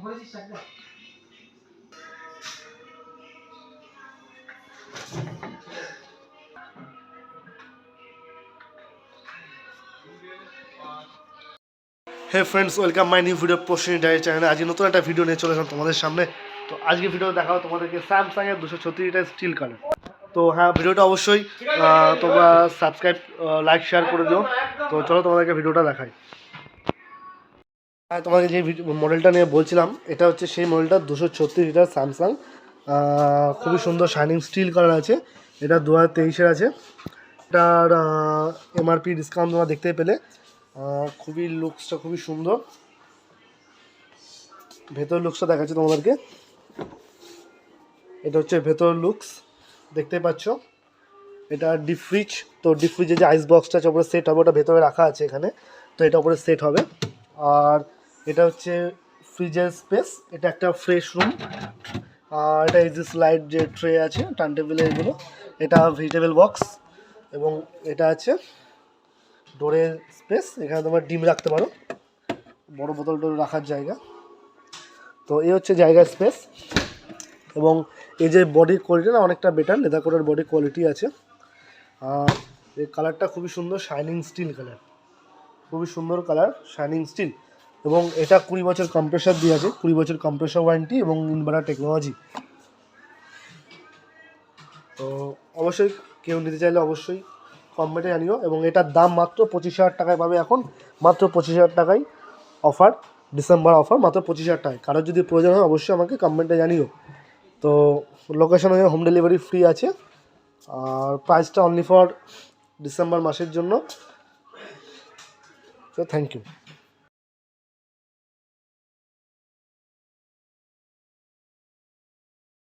Hey friends, welcome my new video posting diary চ্যানেলে। আজকে নতুন একটা ভিডিও নিয়ে চলে এলাম তোমাদের সামনে। তো আজকে ভিডিও দেখাবো তোমাদেরকে স্যামসাংয়ের 236 লিটার স্টিল কালার। তো হ্যাঁ, ভিডিওটা অবশ্যই তোমরা সাবস্ক্রাইব, লাইক, শেয়ার করে দিও। তো চলো তোমাদেরকে ভিডিওটা দেখাই। হ্যাঁ, তোমাকে যে মডেলটা নিয়ে বলছিলাম, এটা হচ্ছে সেই মডেলটা 236 লিটার স্যামসাং। খুবই সুন্দর শাইনিং স্টিল কালার আছে। এটা 2023-এর আছে। এটার এমআরপি ডিসকাউন্ট তোমরা দেখতে পেলে। খুবই লুকসটা খুবই সুন্দর। ভেতর লুকসটা দেখাচ্ছি তোমাদেরকে। এটা হচ্ছে ভেতর লুকস, দেখতে পাচ্ছ। এটা ডিপ ফ্রিজ। তো ডিপ ফ্রিজে যে আইস বক্সটা আছে ওপরে সেট হবে, ওটা ভেতরে রাখা আছে এখানে। তো এটা ওপরে সেট হবে। আর এটা হচ্ছে ফ্রিজের স্পেস। এটা একটা ফ্রেশ রুম। আর এটা এই যে স্লাইড যে ট্রে আছে টার্ন টেবিলে, এগুলো এটা ভেজিটেবল বক্স। এবং এটা আছে ডোরের স্পেস। এখানে তোমরা ডিম রাখতে পারো, বড় বোতল টোল রাখার জায়গা। তো এই হচ্ছে জায়গার স্পেস। এবং এই যে বডি কোয়ালিটি না, অনেকটা বেটার লেদার কোটের বডি কোয়ালিটি আছে। আর এই কালারটা খুবই সুন্দর, শাইনিং স্টিল কালার, খুবই সুন্দর কালার, শাইনিং স্টিল। এবং এটা 20 বছর কম্প্রেসার দিয়ে আছে, 20 বছর কম্প্রেসার ওয়ারেন্টি এবং ইনভার্টার টেকনোলজি। তো অবশ্যই কেউ নিতে চাইলে অবশ্যই কমেন্টে জানিও। এবং এটার দাম মাত্র 25,000 টাকায় পাবে এখন, মাত্র 25,000 টাকায় অফার, ডিসেম্বর অফার, মাত্র 25,000 টাকায়। কারোর যদি প্রয়োজন হয় অবশ্যই আমাকে কমেন্টে জানিও। তো লোকেশন হয়ে হোম ডেলিভারি ফ্রি আছে। আর প্রাইসটা অনলি ফর ডিসেম্বর মাসের জন্য। তো থ্যাংক ইউ।